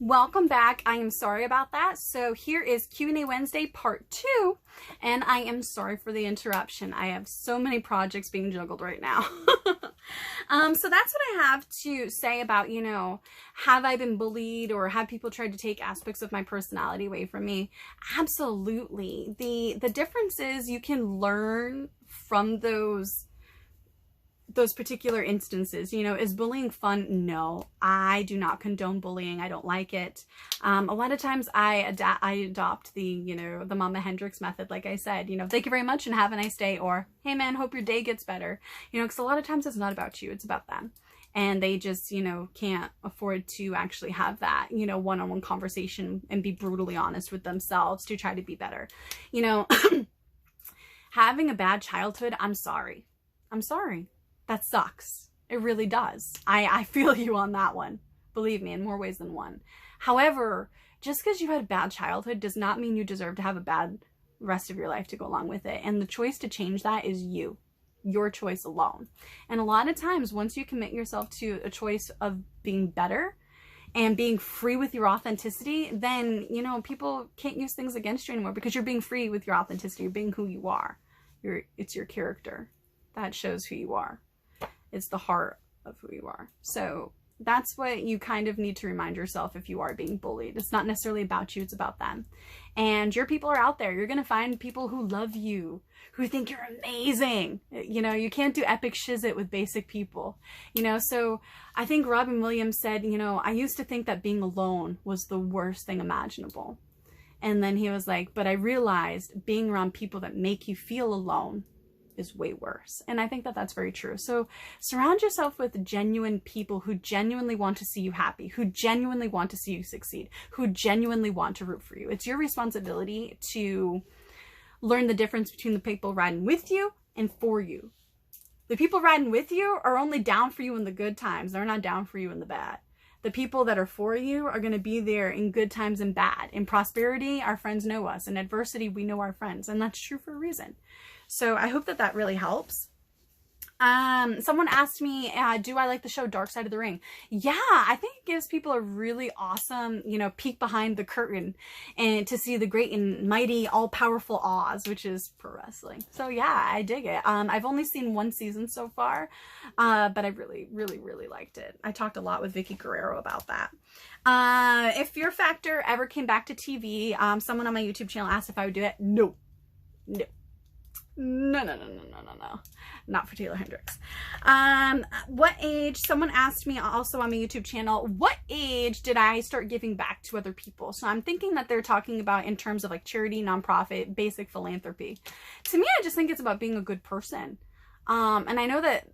Welcome back. I am sorry about that. So here is Q&A Wednesday part 2, and I am sorry for the interruption. I have so many projects being juggled right now. So that's what I have to say about, have I been bullied or have people tried to take aspects of my personality away from me? Absolutely. The difference is you can learn from those particular instances. Is bullying fun? No, I do not condone bullying. I don't like it. A lot of times I adopt the Mama Hendrix method. Like I said, thank you very much and have a nice day, or hey man, hope your day gets better. Because a lot of times it's not about you, it's about them. And they just, can't afford to actually have that, one-on-one conversation and be brutally honest with themselves to try to be better. Having a bad childhood, I'm sorry. That sucks. It really does. I feel you on that one. Believe me, in more ways than one. However, just because you had a bad childhood does not mean you deserve to have a bad rest of your life to go along with it. And the choice to change that is you. Your choice alone. And a lot of times, once you commit yourself to a choice of being better and being free with your authenticity, then, people can't use things against you anymore because you're being free with your authenticity. You're being who you are. It's your character that shows who you are. It's the heart of who you are. So that's what you kind of need to remind yourself if you are being bullied. It's not necessarily about you, it's about them. And your people are out there. You're going to find people who love you, who think you're amazing. You can't do epic shizit with basic people. So I think Robin Williams said, I used to think that being alone was the worst thing imaginable. And then he was like, but I realized being around people that make you feel alone is way worse. And I think that that's very true. So surround yourself with genuine people who genuinely want to see you happy, who genuinely want to see you succeed, who genuinely want to root for you. It's your responsibility to learn the difference between the people riding with you and for you. The people riding with you are only down for you in the good times. They're not down for you in the bad. The people that are for you are going to be there in good times and bad. In prosperity, our friends know us. In adversity, we know our friends. And that's true for a reason. So I hope that that really helps. Someone asked me, do I like the show Dark Side of the Ring? Yeah, I think it gives people a really awesome, peek behind the curtain and to see the great and mighty, all-powerful Oz, which is pro wrestling. So yeah, I dig it. I've only seen one season so far, but I really, really, really liked it. I talked a lot with Vicky Guerrero about that. If Fear Factor ever came back to TV, someone on my YouTube channel asked if I would do it. No. No. Not for Taeler Hendrix. What age, someone asked me also on my YouTube channel, what age did I start giving back to other people? So I'm thinking that they're talking about in terms of like charity, nonprofit, basic philanthropy. To me, I just think it's about being a good person. And I know that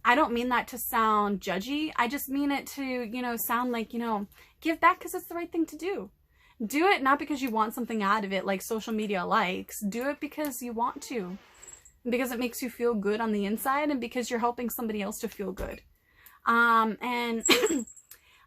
I don't mean that to sound judgy. I just mean it to, sound like, give back because it's the right thing to do. Do it not because you want something out of it like social media likes. Do it because you want to. Because it makes you feel good on the inside and because you're helping somebody else to feel good. And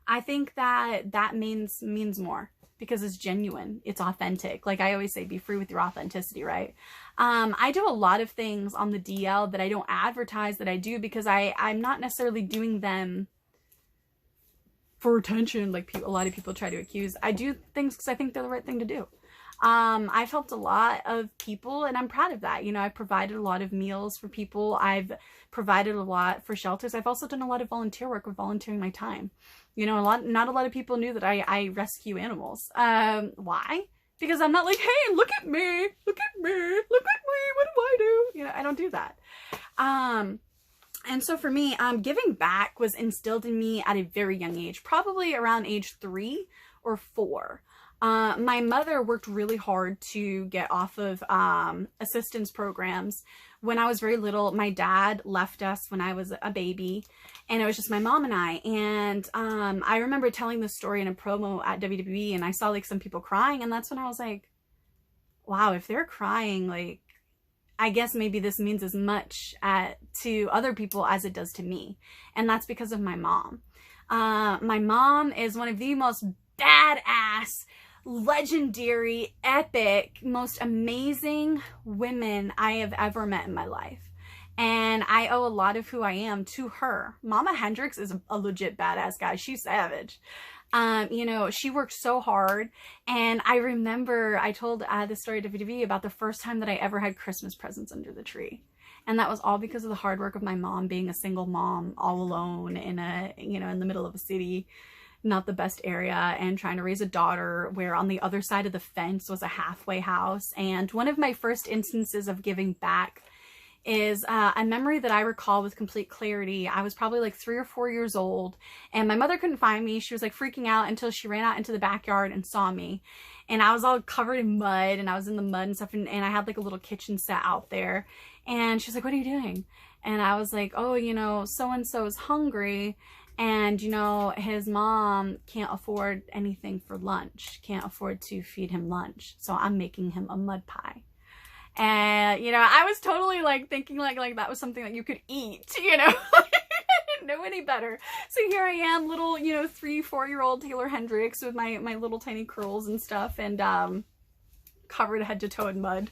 I think that means more because it's genuine. It's authentic. Like I always say, be free with your authenticity, right? I do a lot of things on the DL that I don't advertise that I do because I'm not necessarily doing them for attention like a lot of people try to accuse. I do things because I think they're the right thing to do. I've helped a lot of people and I'm proud of that. I've provided a lot of meals for people. I've provided a lot for shelters. I've also done a lot of volunteer work with volunteering my time. Not a lot of people knew that I rescue animals. Why? Because I'm not like, hey, look at me, what do I do? I don't do that. And so for me, giving back was instilled in me at a very young age, probably around age 3 or 4. My mother worked really hard to get off of assistance programs. When I was very little, my dad left us when I was a baby, and it was just my mom and I. And I remember telling this story in a promo at WWE, and I saw like some people crying, and that's when I was like, wow, if they're crying, like, I guess maybe this means as much to other people as it does to me. And that's because of my mom. My mom is one of the most badass, legendary, epic, most amazing women I have ever met in my life. And I owe a lot of who I am to her. Mama Hendrix is a legit badass guy. She's savage. You know, she worked so hard. And I remember I told this story to VDV about the first time that I ever had Christmas presents under the tree. And that was all because of the hard work of my mom being a single mom all alone in a, you know, in the middle of a city, not the best area, and trying to raise a daughter where on the other side of the fence was a halfway house. And one of my first instances of giving back is a memory that I recall with complete clarity. I was probably like 3 or 4 years old, and my mother couldn't find me. She was like freaking out until she ran out into the backyard and saw me. And I was all covered in mud, and I was in the mud and stuff, and I had like a little kitchen set out there. And she's like, "What are you doing?" And I was like, "Oh, you know, so-and-so is hungry, and, you know, his mom can't afford anything for lunch, can't afford to feed him lunch, so I'm making him a mud pie." And, you know, I was totally like thinking like that was something that you could eat, you know. I didn't know any better. So here I am, little, you know, 3-4-year-old Taeler Hendrix with my little tiny curls and stuff, and covered head to toe in mud.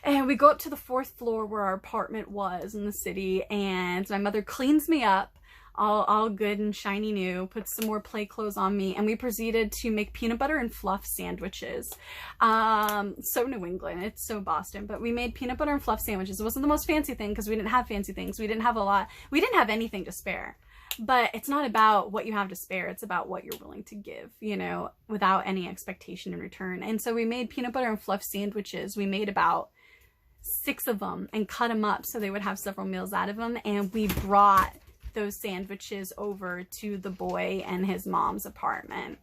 And we go up to the 4th floor where our apartment was in the city, and my mother cleans me up all good and shiny new, puts some more play clothes on me, and we proceeded to make peanut butter and fluff sandwiches. So New England, it's so Boston, but we made peanut butter and fluff sandwiches. It wasn't the most fancy thing because we didn't have fancy things. We didn't have a lot. We didn't have anything to spare. But it's not about what you have to spare. It's about what you're willing to give, you know, without any expectation in return. And so we made peanut butter and fluff sandwiches. We made about 6 of them and cut them up so they would have several meals out of them. And we brought those sandwiches over to the boy and his mom's apartment.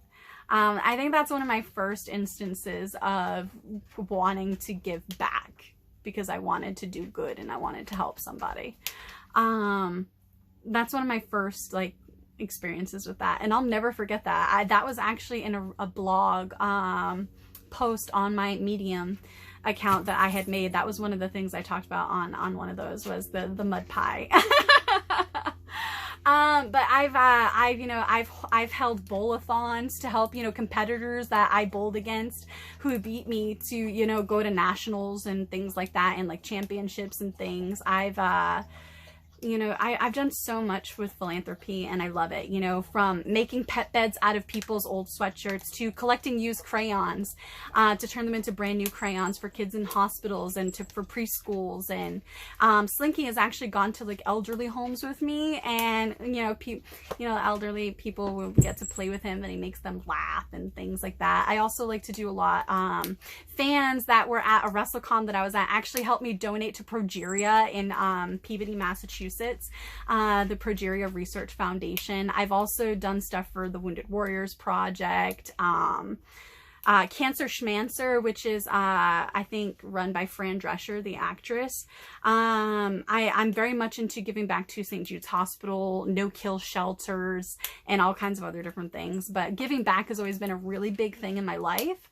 I think that's one of my first instances of wanting to give back because I wanted to do good and I wanted to help somebody. That's one of my first like experiences with that, and I'll never forget that. That was actually in a blog post on my Medium account that I had made. That was one of the things I talked about on one of those was the mud pie. But I've held bowl-a-thons to help, you know, competitors that I bowled against who beat me to, you know, go to nationals and things like that, and like championships and things. You know, I've done so much with philanthropy, and I love it, you know, from making pet beds out of people's old sweatshirts to collecting used crayons to turn them into brand new crayons for kids in hospitals and for preschools. And Slinky has actually gone to like elderly homes with me, and you know, elderly people will get to play with him and he makes them laugh and things like that. I also like to do a lot. Fans that were at a WrestleCon that I was at actually helped me donate to Progeria in Peabody, Massachusetts. The Progeria Research Foundation. I've also done stuff for the Wounded Warriors Project, Cancer Schmancer, which is I think run by Fran Drescher, the actress. I'm very much into giving back to St. Jude's Hospital, no-kill shelters, and all kinds of other different things. But giving back has always been a really big thing in my life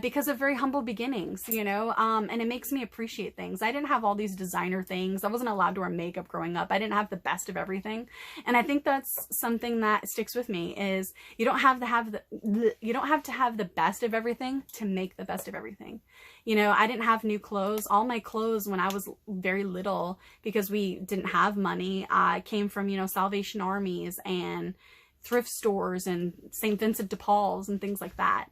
because of very humble beginnings, you know, and it makes me appreciate things. I didn't have all these designer things. I wasn't allowed to wear makeup growing up. I didn't have the best of everything. And I think that's something that sticks with me is you don't have to have the best of everything to make the best of everything. You know, I didn't have new clothes. All my clothes when I was very little, because we didn't have money, came from, you know, Salvation Armies and thrift stores and St. Vincent de Paul's and things like that.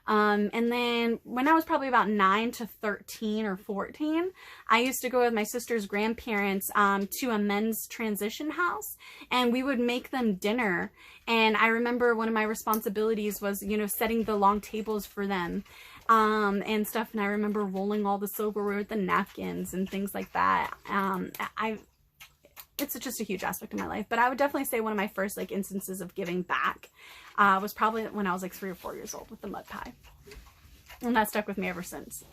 And then when I was probably about 9 to 13 or 14, I used to go with my sister's grandparents to a men's transition house, and we would make them dinner. And I remember one of my responsibilities was, you know, setting the long tables for them and stuff. And I remember rolling all the silverware with the napkins and things like that. It's just a huge aspect of my life. But I would definitely say one of my first like instances of giving back was probably when I was like 3 or 4 years old with the mud pie. And that stuck with me ever since.